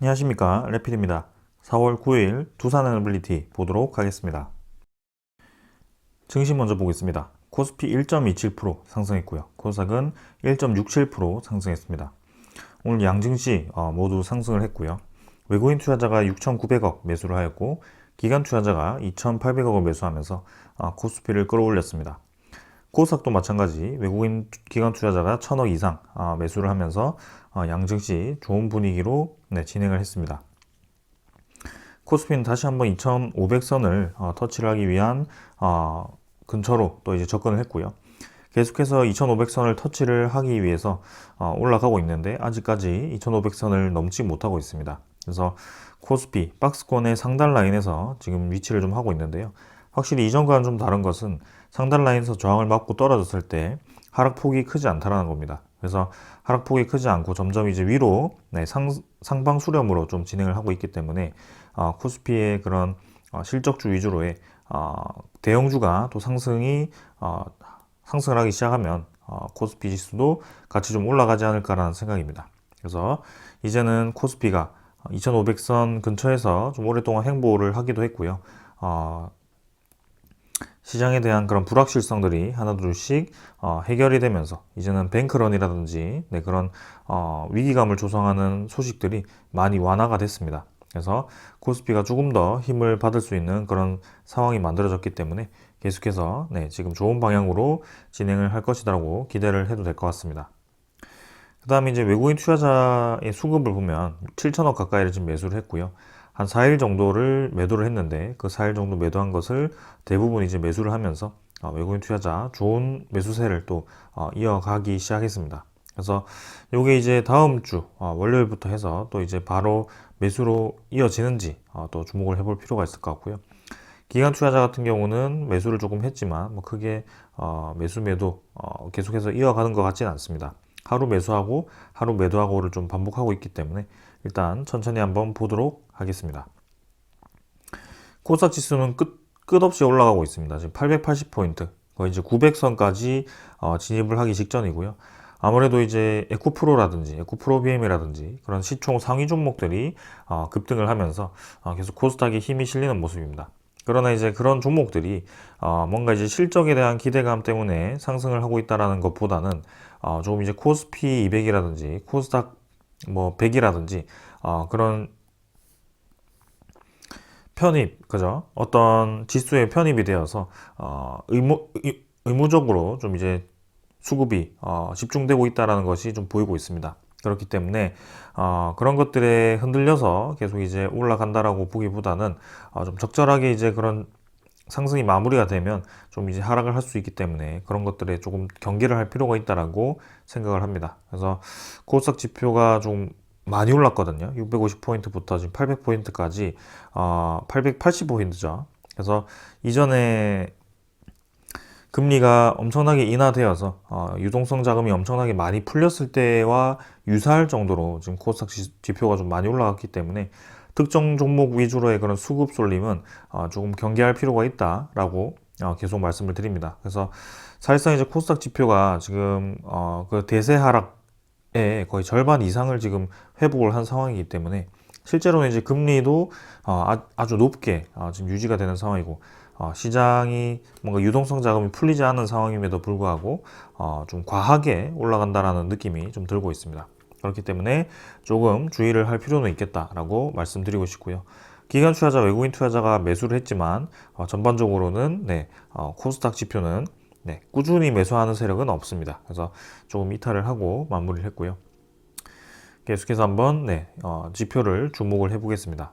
안녕하십니까, 레필입니다. 4월 9일 두산에너빌리티 보도록 하겠습니다. 증시 먼저 보겠습니다. 코스피 1.27% 상승했고요. 코스닥은 1.67% 상승했습니다. 오늘 양증시 모두 상승을 했고요. 외국인 투자자가 6,900억 매수를 하였고 기관 투자자가 2,800억을 매수하면서 코스피를 끌어올렸습니다. 코스닥도 마찬가지 외국인 기관 투자자가 1,000억 이상 매수를 하면서 양증시 좋은 분위기로 진행을 했습니다. 코스피는 다시 한번 2,500선을 터치를 하기 위한 근처로 또 이제 접근을 했고요. 계속해서 2,500선을 터치를 하기 위해서 올라가고 있는데 아직까지 2,500선을 넘지 못하고 있습니다. 그래서 코스피 박스권의 상단 라인에서 지금 위치를 좀 하고 있는데요. 확실히 이전과는 좀 다른 것은 상단 라인에서 저항을 맞고 떨어졌을 때 하락폭이 크지 않다라는 겁니다. 그래서 하락폭이 크지 않고 점점 이제 위로 상방 수렴으로 좀 진행을 하고 있기 때문에 코스피의 그런 실적주 위주로의 대형주가 또 상승을 하기 시작하면 코스피 지수도 같이 좀 올라가지 않을까라는 생각입니다. 그래서 이제는 코스피가 2500선 근처에서 좀 오랫동안 행보를 하기도 했고요. 시장에 대한 그런 불확실성들이 하나둘씩 해결이 되면서 이제는 뱅크런이라든지 그런 위기감을 조성하는 소식들이 많이 완화가 됐습니다. 그래서 코스피가 조금 더 힘을 받을 수 있는 그런 상황이 만들어졌기 때문에 계속해서 지금 좋은 방향으로 진행을 할 것이라고 기대를 해도 될 것 같습니다. 그 다음에 이제 외국인 투자자의 수급을 보면 7천억 가까이를 지금 매수를 했고요. 한 4일 정도를 매도를 했는데 그 4일 정도 매도한 것을 대부분 이제 매수를 하면서 외국인 투자자 좋은 매수세를 또 이어가기 시작했습니다. 그래서 요게 이제 다음 주 월요일부터 해서 또 이제 바로 매수로 이어지는지 또 주목을 해볼 필요가 있을 것 같고요. 기관 투자자 같은 경우는 매수를 조금 했지만 뭐 크게 매도 계속해서 이어가는 것 같지는 않습니다. 하루 매수하고 하루 매도하고를 좀 반복하고 있기 때문에 일단 천천히 한번 보도록 하겠습니다. 코스닥 지수는 끝없이 올라가고 있습니다. 지금 880포인트, 거의 이제 900선까지 진입을 하기 직전이고요. 아무래도 이제 에코프로라든지 에코프로비엠이라든지 그런 시총 상위 종목들이 급등을 하면서 계속 코스닥에 힘이 실리는 모습입니다. 그러나 이제 그런 종목들이 뭔가 이제 실적에 대한 기대감 때문에 상승을 하고 있다라는 것보다는 조금 이제 코스피 200이라든지 코스닥 뭐 100이라든지 그런 편입, 그죠? 어떤 지수에 편입이 되어서 의무적으로 좀 이제 수급이 집중되고 있다라는 것이 좀 보이고 있습니다. 그렇기 때문에 그런 것들에 흔들려서 계속 이제 올라간다라고 보기보다는 좀 적절하게 이제 그런 상승이 마무리가 되면 좀 이제 하락을 할 수 있기 때문에 그런 것들에 조금 경계를 할 필요가 있다라고 생각을 합니다. 그래서 코스닥 지표가 좀 많이 올랐거든요. 650포인트부터 지금 800포인트까지 880포인트죠. 그래서 이전에 금리가 엄청나게 인하되어서 유동성 자금이 엄청나게 많이 풀렸을 때와 유사할 정도로 지금 코스닥 지표가 좀 많이 올라갔기 때문에 특정 종목 위주로의 그런 수급 쏠림은 조금 경계할 필요가 있다라고 계속 말씀을 드립니다. 그래서 사실상 이제 코스닥 지표가 지금 그 대세 하락의 거의 절반 이상을 지금 회복을 한 상황이기 때문에 실제로는 이제 금리도 아주 높게 지금 유지가 되는 상황이고 시장이 뭔가 유동성 자금이 풀리지 않은 상황임에도 불구하고 좀 과하게 올라간다라는 느낌이 좀 들고 있습니다. 그렇기 때문에 조금 주의를 할 필요는 있겠다라고 말씀드리고 싶고요. 기관 투자자, 외국인 투자자가 매수를 했지만 전반적으로는 코스닥 지표는 꾸준히 매수하는 세력은 없습니다. 그래서 조금 이탈을 하고 마무리를 했고요. 계속해서 한번 지표를 주목을 해보겠습니다.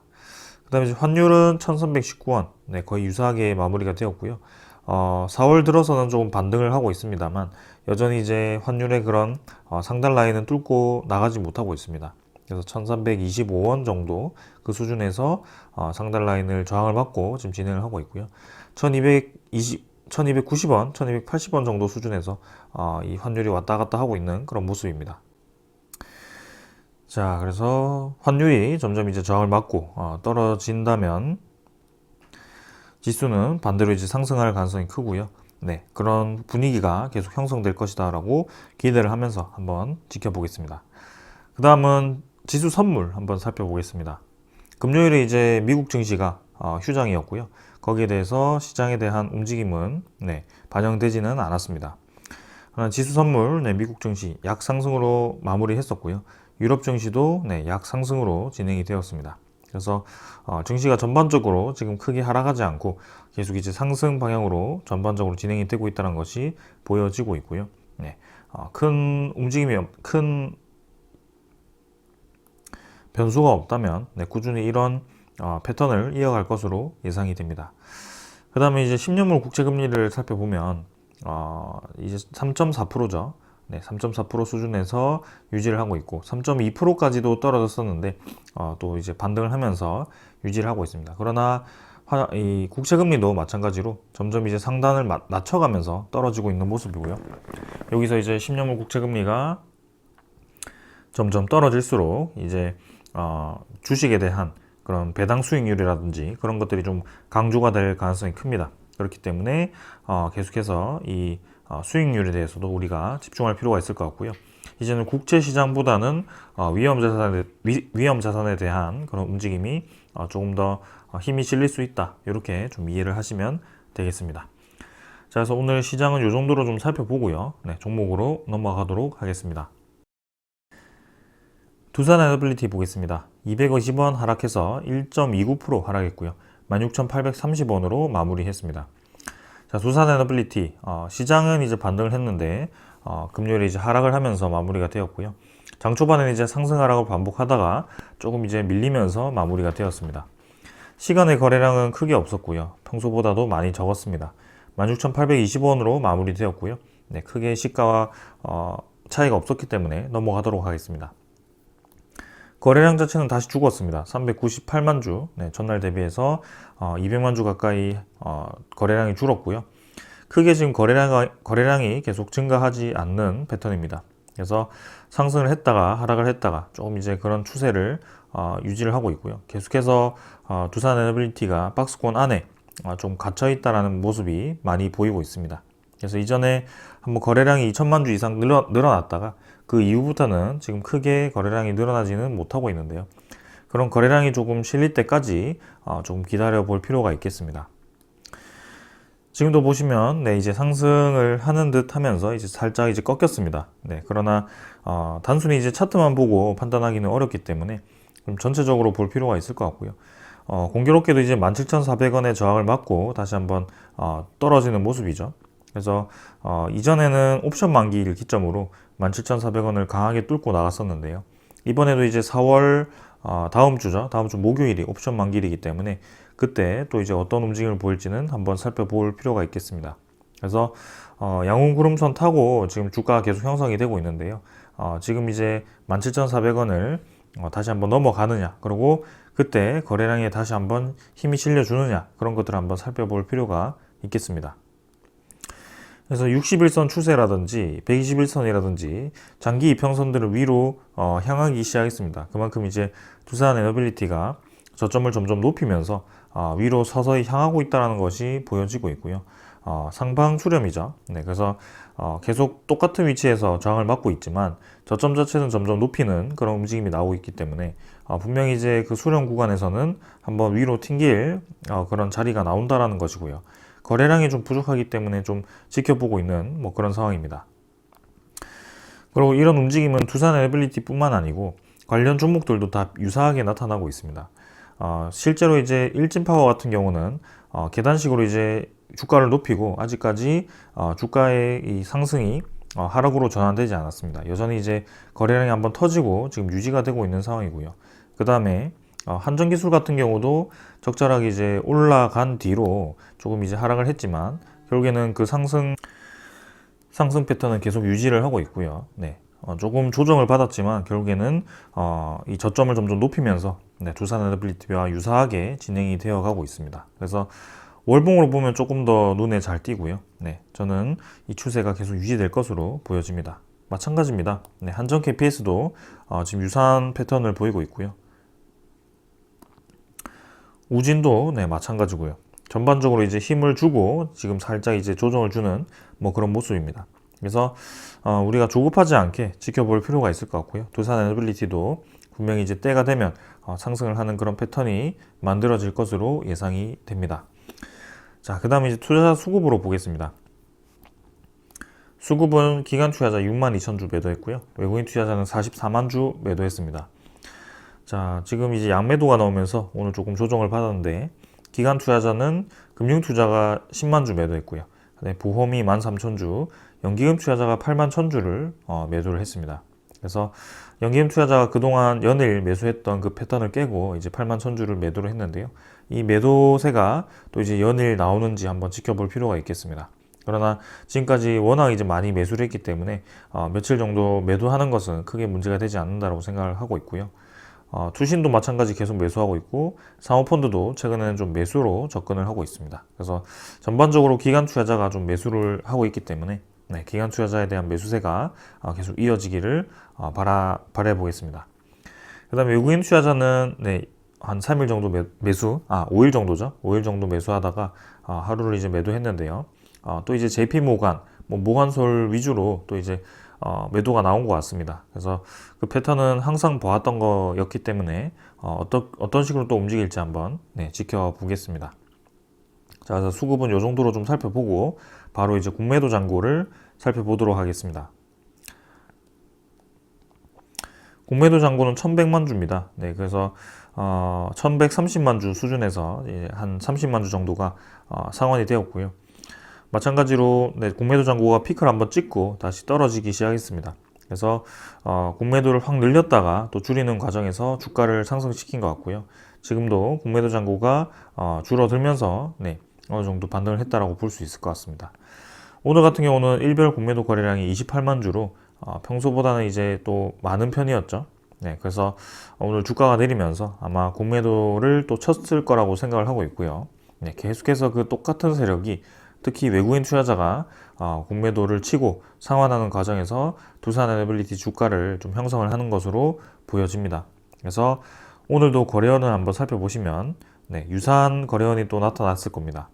그 다음에 환율은 1319원, 거의 유사하게 마무리가 되었고요. 4월 들어서는 조금 반등을 하고 있습니다만 여전히 이제 환율의 그런 상단 라인은 뚫고 나가지 못하고 있습니다. 그래서 1325원 정도 그 수준에서 상단 라인을 저항을 받고 지금 진행을 하고 있고요. 1290원, 1280원 정도 수준에서 이 환율이 왔다 갔다 하고 있는 그런 모습입니다. 자, 그래서 환율이 점점 이제 저항을 받고 떨어진다면 지수는 반대로 이제 상승할 가능성이 크고요. 그런 분위기가 계속 형성될 것이다 라고 기대를 하면서 한번 지켜보겠습니다. 그 다음은 지수 선물 한번 살펴보겠습니다. 금요일에 이제 미국 증시가 휴장이었고요. 거기에 대해서 시장에 대한 움직임은 반영되지는 않았습니다. 지수 선물, 미국 증시 약상승으로 마무리했었고요. 유럽 증시도 약상승으로 진행이 되었습니다. 그래서 증시가 전반적으로 지금 크게 하락하지 않고 계속 이제 상승 방향으로 전반적으로 진행이 되고 있다는 것이 보여지고 있고요. 큰 움직임이 큰 변수가 없다면 꾸준히 이런 패턴을 이어갈 것으로 예상이 됩니다. 그 다음에 이제 10년물 국채금리를 살펴보면 이제 3.4%죠. 3.4% 수준에서 유지를 하고 있고 3.2%까지도 떨어졌었는데 또 이제 반등을 하면서 유지를 하고 있습니다. 그러나 이 국채금리도 마찬가지로 점점 이제 상단을 낮춰가면서 떨어지고 있는 모습이고요. 여기서 이제 10년물 국채금리가 점점 떨어질수록 이제 주식에 대한 그런 배당 수익률이라든지 그런 것들이 좀 강조가 될 가능성이 큽니다. 그렇기 때문에 계속해서 이 수익률에 대해서도 우리가 집중할 필요가 있을 것 같고요. 이제는 국채 시장보다는 위험 자산에 대한 그런 움직임이 조금 더 힘이 실릴 수 있다. 이렇게 좀 이해를 하시면 되겠습니다. 자, 그래서 오늘 시장은 이 정도로 좀 살펴보고요. 종목으로 넘어가도록 하겠습니다. 두산에너빌리티 보겠습니다. 250원 하락해서 1.29% 하락했고요. 16,830원으로 마무리했습니다. 자, 두산에너빌리티 시장은 이제 반등을 했는데 금요일에 이제 하락을 하면서 마무리가 되었고요. 장 초반에는 이제 상승 하락을 반복하다가 조금 이제 밀리면서 마무리가 되었습니다. 시간의 거래량은 크게 없었고요. 평소보다도 많이 적었습니다. 16,820원으로 마무리되었고요. 크게 시가와 차이가 없었기 때문에 넘어가도록 하겠습니다. 거래량 자체는 다시 죽었습니다. 398만 주, 전날 대비해서 200만 주 가까이 거래량이 줄었고요. 크게 지금 거래량이 계속 증가하지 않는 패턴입니다. 그래서 상승을 했다가 하락을 했다가 조금 이제 그런 추세를 유지를 하고 있고요. 계속해서 두산에너빌리티가 박스권 안에 좀 갇혀 있다라는 모습이 많이 보이고 있습니다. 그래서 이전에 한번 거래량이 2천만 주 이상 늘어났다가 그 이후부터는 지금 크게 거래량이 늘어나지는 못하고 있는데요. 그런 거래량이 조금 실릴 때까지 조금 기다려 볼 필요가 있겠습니다. 지금도 보시면 이제 상승을 하는 듯 하면서 이제 살짝 이제 꺾였습니다. 그러나 단순히 이제 차트만 보고 판단하기는 어렵기 때문에 좀 전체적으로 볼 필요가 있을 것 같고요. 공교롭게도 이제 17,400원의 저항을 맞고 다시 한번 떨어지는 모습이죠. 그래서 이전에는 옵션 만기를 기점으로 17,400원을 강하게 뚫고 나갔었는데요. 이번에도 이제 4월 다음 주죠. 다음 주 목요일이 옵션 만기이기 때문에 그때 또 이제 어떤 움직임을 보일지는 한번 살펴볼 필요가 있겠습니다. 그래서 양훈 구름선 타고 지금 주가가 계속 형성이 되고 있는데요. 지금 이제 17,400원을 다시 한번 넘어가느냐, 그리고 그때 거래량에 다시 한번 힘이 실려주느냐, 그런 것들을 한번 살펴볼 필요가 있겠습니다. 그래서 61선 추세라든지 121선이라든지 장기 이평선들을 위로 향하기 시작했습니다. 그만큼 이제 두산에너빌리티가 저점을 점점 높이면서 위로 서서히 향하고 있다는 것이 보여지고 있고요. 상방 수렴이죠. 그래서 계속 똑같은 위치에서 저항을 맞고 있지만 저점 자체는 점점 높이는 그런 움직임이 나오고 있기 때문에 분명히 이제 그 수렴 구간에서는 한번 위로 튕길 그런 자리가 나온다라는 것이고요. 거래량이 좀 부족하기 때문에 좀 지켜보고 있는 그런 상황입니다. 그리고 이런 움직임은 두산에너빌리티 뿐만 아니고 관련 종목들도 다 유사하게 나타나고 있습니다. 실제로 이제 일진파워 같은 경우는 계단식으로 이제 주가를 높이고 아직까지 주가의 이 상승이 하락으로 전환되지 않았습니다. 여전히 이제 거래량이 한번 터지고 지금 유지가 되고 있는 상황이고요. 그 다음에 한전기술 같은 경우도 적절하게 이제 올라간 뒤로 조금 이제 하락을 했지만 결국에는 그 상승 패턴은 계속 유지를 하고 있고요. 조금 조정을 받았지만 결국에는 이 저점을 점점 높이면서 두산에너빌리티와 유사하게 진행이 되어 가고 있습니다. 그래서 월봉으로 보면 조금 더 눈에 잘 띄고요. 저는 이 추세가 계속 유지될 것으로 보여집니다. 마찬가지입니다. 한전 KPS도 지금 유사한 패턴을 보이고 있고요. 우진도 마찬가지고요. 전반적으로 이제 힘을 주고 지금 살짝 이제 조정을 주는 그런 모습입니다. 그래서 우리가 조급하지 않게 지켜볼 필요가 있을 것 같고요. 두산에너빌리티도 분명히 이제 때가 되면 상승을 하는 그런 패턴이 만들어질 것으로 예상이 됩니다. 자, 그 다음에 이제 투자자 수급으로 보겠습니다. 수급은 기관 투자자 62,000주 매도했고요. 외국인 투자자는 44만 주 매도했습니다. 자, 지금 이제 양매도가 나오면서 오늘 조금 조정을 받았는데, 기관 투자자는 금융 투자가 10만 주 매도했고요. 보험이 13,000주, 연기금 투자자가 81,000주를 매도를 했습니다. 그래서 연기금 투자자가 그동안 연일 매수했던 그 패턴을 깨고 이제 81,000주를 매도를 했는데요. 이 매도세가 또 이제 연일 나오는지 한번 지켜볼 필요가 있겠습니다. 그러나 지금까지 워낙 이제 많이 매수를 했기 때문에 며칠 정도 매도하는 것은 크게 문제가 되지 않는다고 생각을 하고 있고요. 투신도 마찬가지 계속 매수하고 있고, 사모펀드도 최근에는 좀 매수로 접근을 하고 있습니다. 그래서 전반적으로 기관 투자자가 좀 매수를 하고 있기 때문에 기관 투자자에 대한 매수세가 계속 이어지기를 바라보겠습니다. 그 다음에 외국인 투자자는 한 3일 정도 매수, 5일 정도죠. 5일 정도 매수하다가 하루를 이제 매도했는데요. 또 이제 JP 모간, 모간솔 위주로 또 이제 매도가 나온 것 같습니다. 그래서 그 패턴은 항상 보았던 거였기 때문에 어떤 식으로 또 움직일지 한번 지켜보겠습니다. 자, 그래서 수급은 이 정도로 좀 살펴보고 바로 이제 공매도 잔고를 살펴보도록 하겠습니다. 공매도 잔고는 1100만 주입니다. 그래서 1130만 주 수준에서 한 30만 주 정도가 상환이 되었고요. 마찬가지로 공매도 잔고가 피크를 한번 찍고 다시 떨어지기 시작했습니다. 그래서 공매도를 확 늘렸다가 또 줄이는 과정에서 주가를 상승시킨 것 같고요. 지금도 공매도 잔고가 줄어들면서 어느 정도 반등을 했다라고 볼 수 있을 것 같습니다. 오늘 같은 경우는 일별 공매도 거래량이 28만 주로 평소보다는 이제 또 많은 편이었죠. 그래서 오늘 주가가 내리면서 아마 공매도를 또 쳤을 거라고 생각을 하고 있고요. 계속해서 그 똑같은 세력이 특히 외국인 투자자가 공매도를 치고 상환하는 과정에서 두산에너빌리티 주가를 좀 형성을 하는 것으로 보여집니다. 그래서 오늘도 거래원을 한번 살펴보시면 유사한 거래원이 또 나타났을 겁니다.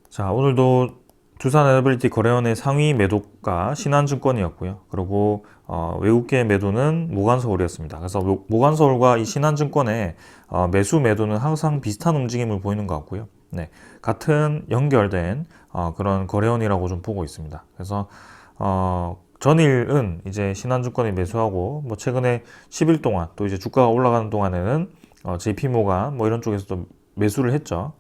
자, 오늘도 두산에너빌리티 거래원의 상위 매도가 신한증권이었고요. 그리고 외국계 매도는 모간서울이었습니다. 그래서 모간서울과 이 신한증권의 매수 매도는 항상 비슷한 움직임을 보이는 것 같고요. 같은 연결된 그런 거래원이라고 좀 보고 있습니다. 그래서 전일은 이제 신한증권이 매수하고 최근에 10일 동안 또 이제 주가가 올라가는 동안에는 JP모간 이런 쪽에서도 매수를 했죠.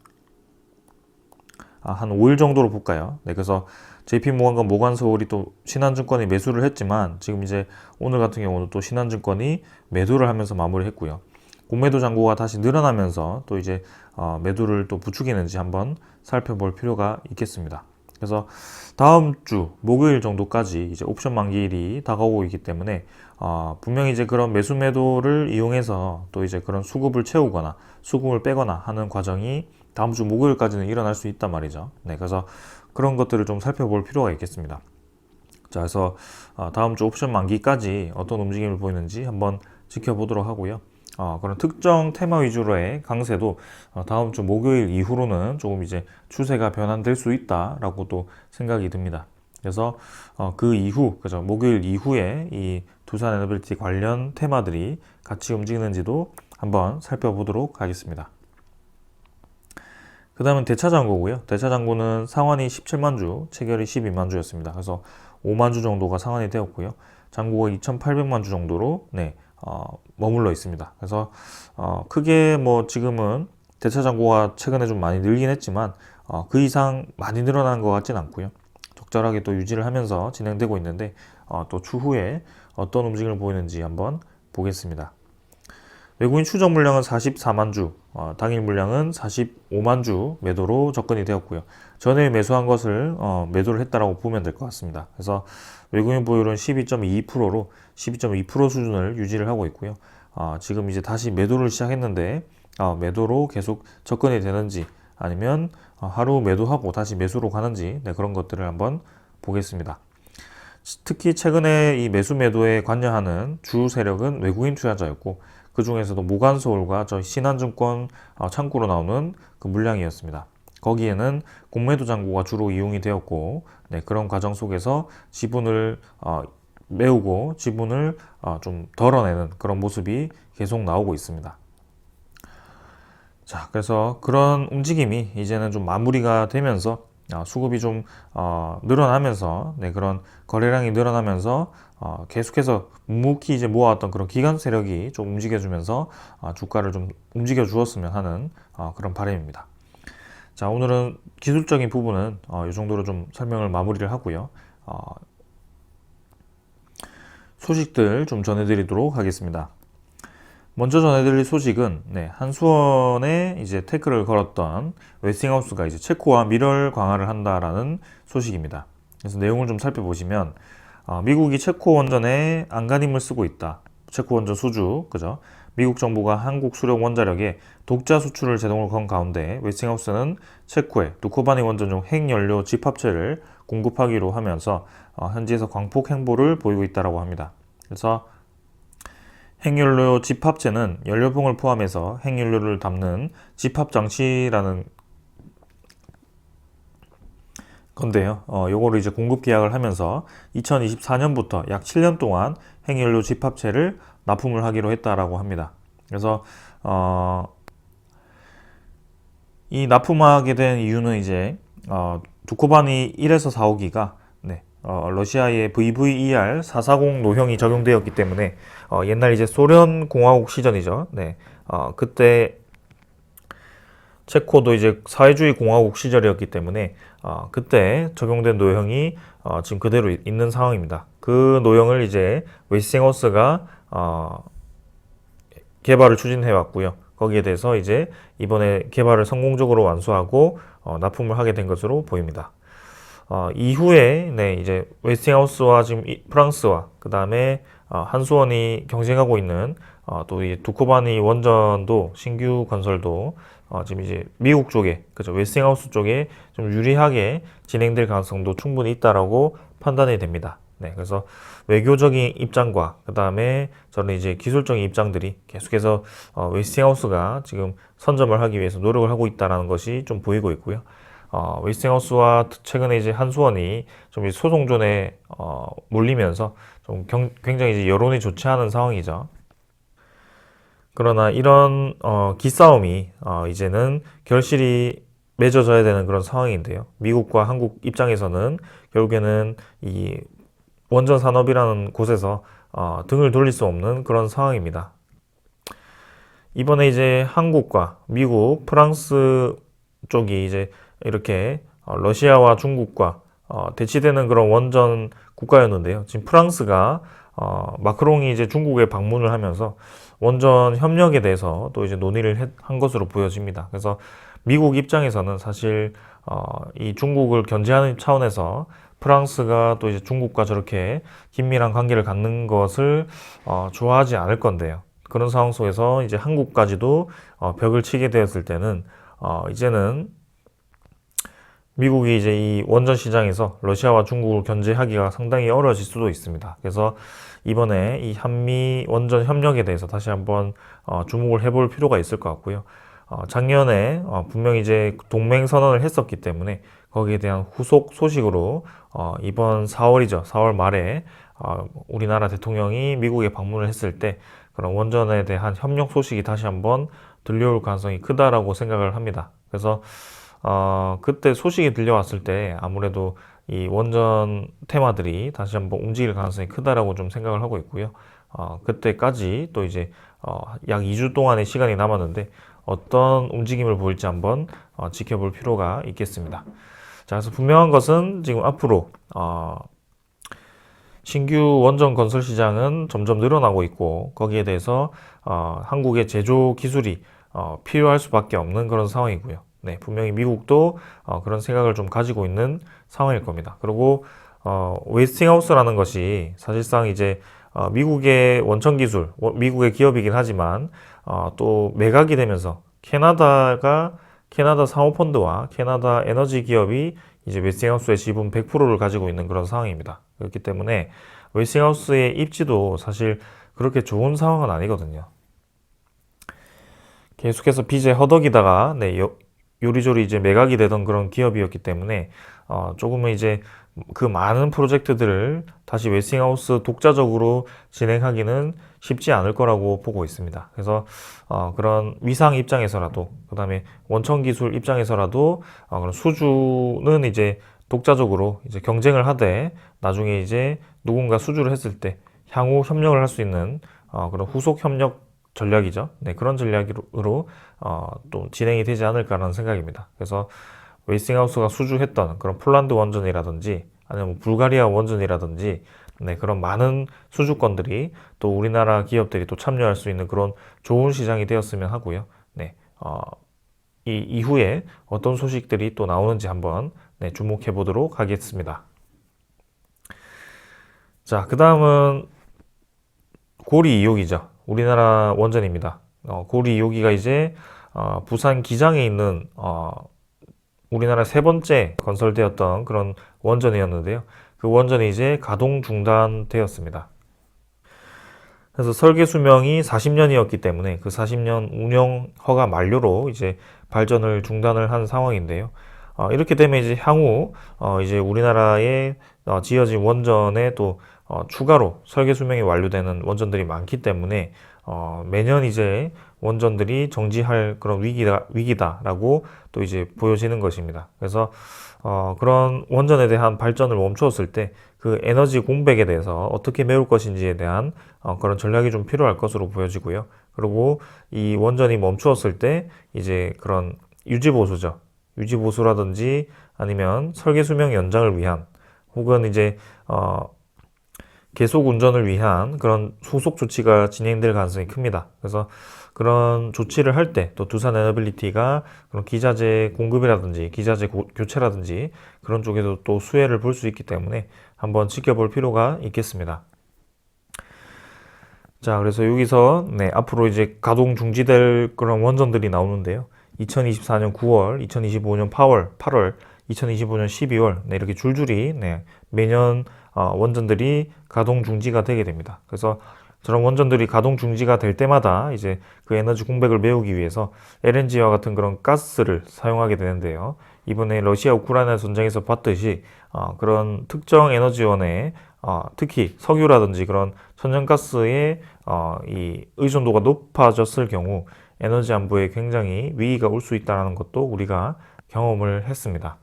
한 5일 정도로 볼까요? 그래서 JP모간과 모간서울이 또 신한증권이 매수를 했지만 지금 이제 오늘 같은 경우는 또 신한증권이 매도를 하면서 마무리했고요. 공매도 잔고가 다시 늘어나면서 또 이제 매도를 또 부추기는지 한번 살펴볼 필요가 있겠습니다. 그래서 다음 주 목요일 정도까지 이제 옵션 만기일이 다가오고 있기 때문에 분명히 이제 그런 매수 매도를 이용해서 또 이제 그런 수급을 채우거나 수급을 빼거나 하는 과정이 다음 주 목요일까지는 일어날 수 있단 말이죠. 그래서 그런 것들을 좀 살펴볼 필요가 있겠습니다. 자, 그래서 다음 주 옵션 만기까지 어떤 움직임을 보이는지 한번 지켜보도록 하고요. 그런 특정 테마 위주로의 강세도 다음 주 목요일 이후로는 조금 이제 추세가 변환될 수 있다라고 또 생각이 듭니다. 그래서 그 이후, 그죠, 목요일 이후에 이 두산에너빌리티 관련 테마들이 같이 움직이는지도 한번 살펴보도록 하겠습니다. 그 다음은 대차잔고고요. 대차잔고는 상환이 17만 주, 체결이 12만 주였습니다. 그래서 5만 주 정도가 상환이 되었고요. 잔고가 2,800만 주 정도로 머물러 있습니다. 그래서 크게 지금은 대차잔고가 최근에 좀 많이 늘긴 했지만 그 이상 많이 늘어난 것 같진 않고요. 적절하게 또 유지를 하면서 진행되고 있는데 또 추후에 어떤 움직임을 보이는지 한번 보겠습니다. 외국인 추적 물량은 44만 주, 당일 물량은 45만 주 매도로 접근이 되었고요. 전에 매수한 것을 매도를 했다라고 보면 될 것 같습니다. 그래서 외국인 보유율은 12.22%로 12.2% 수준을 유지를 하고 있고요. 지금 이제 다시 매도를 시작했는데 매도로 계속 접근이 되는지 아니면 하루 매도하고 다시 매수로 가는지 그런 것들을 한번 보겠습니다. 특히 최근에 이 매수 매도에 관여하는 주 세력은 외국인 투자자였고 그 중에서도 모간서울과 저 신한증권 창구로 나오는 그 물량이었습니다. 거기에는 공매도 잔고가 주로 이용이 되었고 그런 과정 속에서 지분을 메우고 지분을 좀 덜어내는 그런 모습이 계속 나오고 있습니다. 자, 그래서 그런 움직임이 이제는 좀 마무리가 되면서 수급이 좀 늘어나면서 그런 거래량이 늘어나면서 계속해서 묵묵히 이제 모아왔던 그런 기관 세력이 좀 움직여주면서 주가를 좀 움직여 주었으면 하는 그런 바람입니다. 자, 오늘은 기술적인 부분은 이 정도로 좀 설명을 마무리를 하고요. 소식들 좀 전해드리도록 하겠습니다. 먼저 전해드릴 소식은 한수원에 이제 태클을 걸었던 웨스팅하우스가 이제 체코와 밀월 강화를 한다라는 소식입니다. 그래서 내용을 좀 살펴보시면 미국이 체코 원전에 안간힘을 쓰고 있다. 체코 원전 수주, 그죠? 미국 정부가 한국 수력 원자력에 독자 수출을 제동을 건 가운데 웨스팅하우스는 체코에 두코바니 원전용 핵연료 집합체를 공급하기로 하면서 현지에서 광폭 행보를 보이고 있다고 합니다. 그래서 핵연료 집합체는 연료봉을 포함해서 핵연료를 담는 집합장치라는 건데요. 요거를 이제 공급 계약을 하면서 2024년부터 약 7년 동안 핵연료 집합체를 납품을 하기로 했다라고 합니다. 그래서 이 납품하게 된 이유는 이제 두코바니 1에서 4호기가 러시아의 VVER 440 노형이 적용되었기 때문에 옛날 이제 소련 공화국 시절이죠. 그때 체코도 이제 사회주의 공화국 시절이었기 때문에 그때 적용된 노형이 지금 그대로 있는 상황입니다. 그 노형을 이제 웨스팅하우스가 개발을 추진해 왔고요. 거기에 대해서 이제 이번에 개발을 성공적으로 완수하고 납품을 하게 된 것으로 보입니다. 이후에 이제 웨스팅하우스와 지금 프랑스와 그 다음에 한수원이 경쟁하고 있는 또 이 두코바니 원전도 신규 건설도 지금 이제 미국 쪽에 그죠 웨스팅하우스 쪽에 좀 유리하게 진행될 가능성도 충분히 있다라고 판단이 됩니다. 그래서 외교적인 입장과 그 다음에 저는 이제 기술적인 입장들이 계속해서 웨스팅하우스가 지금 선점을 하기 위해서 노력을 하고 있다는 것이 좀 보이고 있고요. 웨스팅하우스와 최근에 이제 한수원이 좀 소송전에 몰리면서 좀 굉장히 이제 여론이 좋지 않은 상황이죠. 그러나 이런 기싸움이 이제는 결실이 맺어져야 되는 그런 상황인데요. 미국과 한국 입장에서는 결국에는 이 원전 산업이라는 곳에서 등을 돌릴 수 없는 그런 상황입니다. 이번에 이제 한국과 미국, 프랑스 쪽이 이제 이렇게 러시아와 중국과 대치되는 그런 원전 국가였는데요. 지금 프랑스가 마크롱이 이제 중국에 방문을 하면서 원전 협력에 대해서 또 이제 논의를 한 것으로 보여집니다. 그래서 미국 입장에서는 사실 이 중국을 견제하는 차원에서 프랑스가 또 이제 중국과 저렇게 긴밀한 관계를 갖는 것을 좋아하지 않을 건데요. 그런 상황 속에서 이제 한국까지도 벽을 치게 되었을 때는 이제는 미국이 이제 이 원전 시장에서 러시아와 중국을 견제하기가 상당히 어려워질 수도 있습니다. 그래서 이번에 이 한미 원전 협력에 대해서 다시 한번 주목을 해볼 필요가 있을 것 같고요. 작년에 분명히 이제 동맹 선언을 했었기 때문에 거기에 대한 후속 소식으로 이번 4월이죠. 4월 말에 우리나라 대통령이 미국에 방문을 했을 때 그런 원전에 대한 협력 소식이 다시 한번 들려올 가능성이 크다라고 생각을 합니다. 그래서 그때 소식이 들려왔을 때 아무래도 이 원전 테마들이 다시 한번 움직일 가능성이 크다라고 좀 생각을 하고 있고요. 그때까지 또 이제 약 2주 동안의 시간이 남았는데 어떤 움직임을 보일지 한번 지켜볼 필요가 있겠습니다. 자, 그래서 분명한 것은 지금 앞으로 신규 원전 건설 시장은 점점 늘어나고 있고 거기에 대해서 한국의 제조 기술이 필요할 수밖에 없는 그런 상황이고요. 분명히 미국도 그런 생각을 좀 가지고 있는 상황일 겁니다. 그리고 웨스팅하우스라는 것이 사실상 이제 미국의 원천 기술, 미국의 기업이긴 하지만 또 매각이 되면서 캐나다 사모펀드와 캐나다 에너지 기업이 이제 웨스팅하우스의 지분 100%를 가지고 있는 그런 상황입니다. 그렇기 때문에 웨스팅하우스의 입지도 사실 그렇게 좋은 상황은 아니거든요. 계속해서 빚에 허덕이다가 요리조리 이제 매각이 되던 그런 기업이었기 때문에 조금은 이제 그 많은 프로젝트들을 다시 웨스팅하우스 독자적으로 진행하기는 쉽지 않을 거라고 보고 있습니다. 그래서 그런 위상 입장에서라도, 그다음에 원천 기술 입장에서라도 그런 수주는 이제 독자적으로 이제 경쟁을 하되 나중에 이제 누군가 수주를 했을 때 향후 협력을 할 수 있는 그런 후속 협력 전략이죠. 네, 그런 전략으로 또 진행이 되지 않을까라는 생각입니다. 그래서 웨이스팅하우스가 수주했던 그런 폴란드 원전이라든지 아니면 뭐 불가리아 원전이라든지 네, 그런 많은 수주권들이 또 우리나라 기업들이 또 참여할 수 있는 그런 좋은 시장이 되었으면 하고요. 네, 이 이후에 어떤 소식들이 또 나오는지 한번 네, 주목해 보도록 하겠습니다. 자, 그 다음은 고리 2호기죠. 우리나라 원전입니다. 고리 2호기가 이제 부산 기장에 있는 우리나라 세 번째 건설되었던 그런 원전이었는데요. 그 원전이 이제 가동 중단되었습니다. 그래서 설계 수명이 40년이었기 때문에 그 40년 운영 허가 만료로 이제 발전을 중단을 한 상황인데요. 이렇게 되면 이제 향후 이제 우리나라에 지어진 원전에 또 추가로 설계 수명이 완료되는 원전들이 많기 때문에 매년 이제 원전들이 정지할 그런 위기다라고 또 이제 보여지는 것입니다. 그래서 그런 원전에 대한 발전을 멈추었을 때 그 에너지 공백에 대해서 어떻게 메울 것인지에 대한 그런 전략이 좀 필요할 것으로 보여지고요. 그리고 이 원전이 멈추었을 때 이제 그런 유지보수죠. 유지보수라든지 아니면 설계 수명 연장을 위한 혹은 이제 계속 운전을 위한 그런 후속 조치가 진행될 가능성이 큽니다. 그래서 그런 조치를 할 때 또 두산 에너빌리티가 그런 기자재 공급이라든지 기자재 교체라든지 그런 쪽에도 또 수혜를 볼 수 있기 때문에 한번 지켜볼 필요가 있겠습니다. 자, 그래서 여기서 네, 앞으로 이제 가동 중지될 그런 원전들이 나오는데요. 2024년 9월, 2025년 8월, 2025년 12월 네, 이렇게 줄줄이 네, 매년 원전들이 가동 중지가 되게 됩니다. 그래서 저런 원전들이 가동 중지가 될 때마다 이제 그 에너지 공백을 메우기 위해서 LNG와 같은 그런 가스를 사용하게 되는데요. 이번에 러시아 우크라이나 전쟁에서 봤듯이 그런 특정 에너지원에 특히 석유라든지 그런 천연가스의 이 의존도가 높아졌을 경우 에너지 안보에 굉장히 위기가 올 수 있다는 것도 우리가 경험을 했습니다.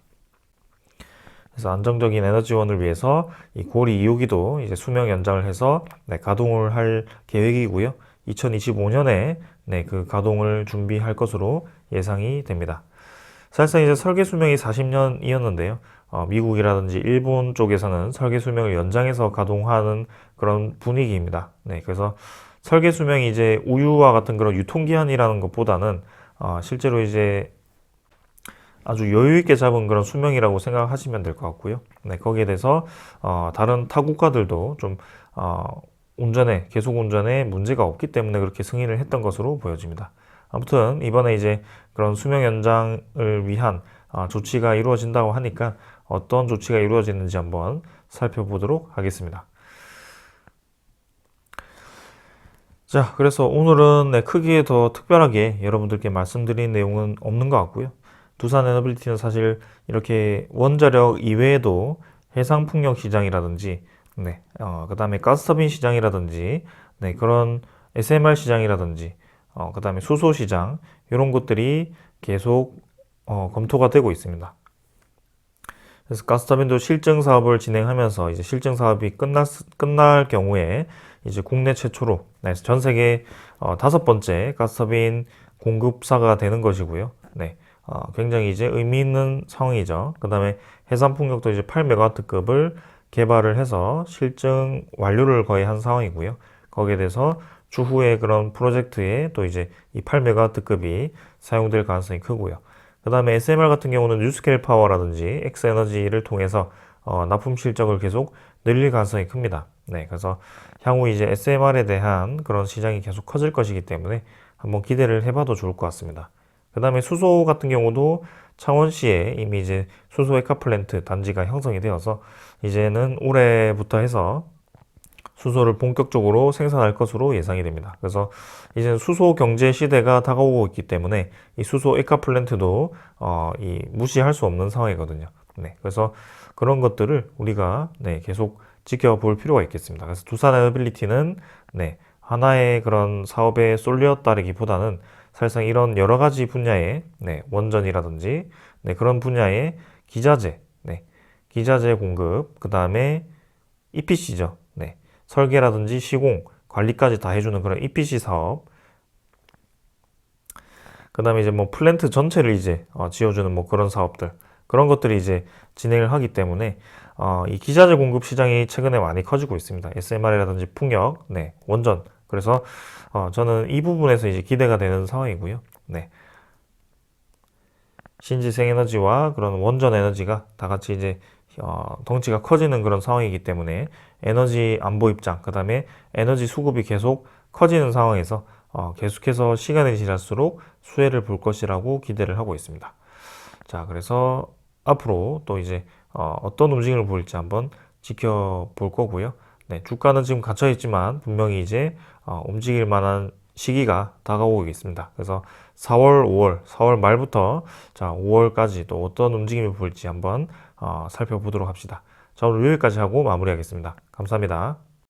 그래서 안정적인 에너지원을 위해서 이 고리 2호기도 이제 수명 연장을 해서 네, 가동을 할 계획이고요. 2025년에 네, 그 가동을 준비할 것으로 예상이 됩니다. 사실상 이제 설계 수명이 40년이었는데요. 미국이라든지 일본 쪽에서는 설계 수명을 연장해서 가동하는 그런 분위기입니다. 네, 그래서 설계 수명이 이제 우유와 같은 그런 유통기한이라는 것보다는 실제로 이제 아주 여유 있게 잡은 그런 수명이라고 생각하시면 될 것 같고요. 네, 거기에 대해서 다른 타 국가들도 좀 계속 운전에 문제가 없기 때문에 그렇게 승인을 했던 것으로 보여집니다. 아무튼 이번에 이제 그런 수명 연장을 위한 조치가 이루어진다고 하니까 어떤 조치가 이루어지는지 한번 살펴보도록 하겠습니다. 자, 그래서 오늘은 네, 크게 더 특별하게 여러분들께 말씀드린 내용은 없는 것 같고요. 두산 에너빌리티는 사실 이렇게 원자력 이외에도 해상풍력 시장이라든지, 네, 그 다음에 가스터빈 시장이라든지, 네, 그런 SMR 시장이라든지, 그 다음에 수소 시장, 이런 것들이 계속 검토가 되고 있습니다. 그래서 가스터빈도 실증 사업을 진행하면서 이제 실증 사업이 끝날 경우에 이제 국내 최초로 네, 전 세계 5번째 가스터빈 공급사가 되는 것이고요. 네, 굉장히 이제 의미 있는 상황이죠. 그 다음에 해상풍력도 이제 8메가와트급을 개발을 해서 실증 완료를 거의 한 상황이고요. 거기에 대해서 추후에 그런 프로젝트에 또 이제 이 8메가와트급이 사용될 가능성이 크고요. 그 다음에 SMR 같은 경우는 뉴스케일 파워라든지 엑스에너지를 통해서 납품 실적을 계속 늘릴 가능성이 큽니다. 네, 그래서 향후 이제 SMR에 대한 그런 시장이 계속 커질 것이기 때문에 한번 기대를 해봐도 좋을 것 같습니다. 그 다음에 수소 같은 경우도 창원시에 이미 이제 수소 액화플랜트 단지가 형성이 되어서 이제는 올해부터 해서 수소를 본격적으로 생산할 것으로 예상이 됩니다. 그래서 이제 수소 경제 시대가 다가오고 있기 때문에 이 수소 액화 플랜트도 이 무시할 수 없는 상황이거든요. 네, 그래서 그런 것들을 우리가 계속 지켜볼 필요가 있겠습니다. 그래서 두산에너빌리티는 하나의 그런 사업에 쏠렸다기보다는 사실상 이런 여러 가지 분야의 원전이라든지 그런 분야의 기자재, 기자재 공급, 그 다음에 EPC죠. 설계라든지 시공, 관리까지 다 해주는 그런 EPC 사업. 그 다음에 이제 뭐 플랜트 전체를 이제 지어주는 뭐 그런 사업들. 그런 것들이 이제 진행을 하기 때문에 이 기자재 공급 시장이 최근에 많이 커지고 있습니다. SMR이라든지 풍력, 원전. 그래서 저는 이 부분에서 이제 기대가 되는 상황이고요. 신재생에너지와 그런 원전 에너지가 다 같이 이제 덩치가 커지는 그런 상황이기 때문에 에너지 안보 입장, 그 다음에 에너지 수급이 계속 커지는 상황에서 계속해서 시간이 지날수록 수혜를 볼 것이라고 기대를 하고 있습니다. 자, 그래서 앞으로 또 이제 어떤 움직임을 보일지 한번 지켜볼 거고요. 주가는 지금 갇혀 있지만 분명히 이제 움직일 만한 시기가 다가오고 있습니다. 그래서 4월, 5월, 4월 말부터 자 5월까지 또 어떤 움직임을 보일지 한번 살펴보도록 합시다. 자, 오늘 여기까지 하고 마무리하겠습니다. 감사합니다.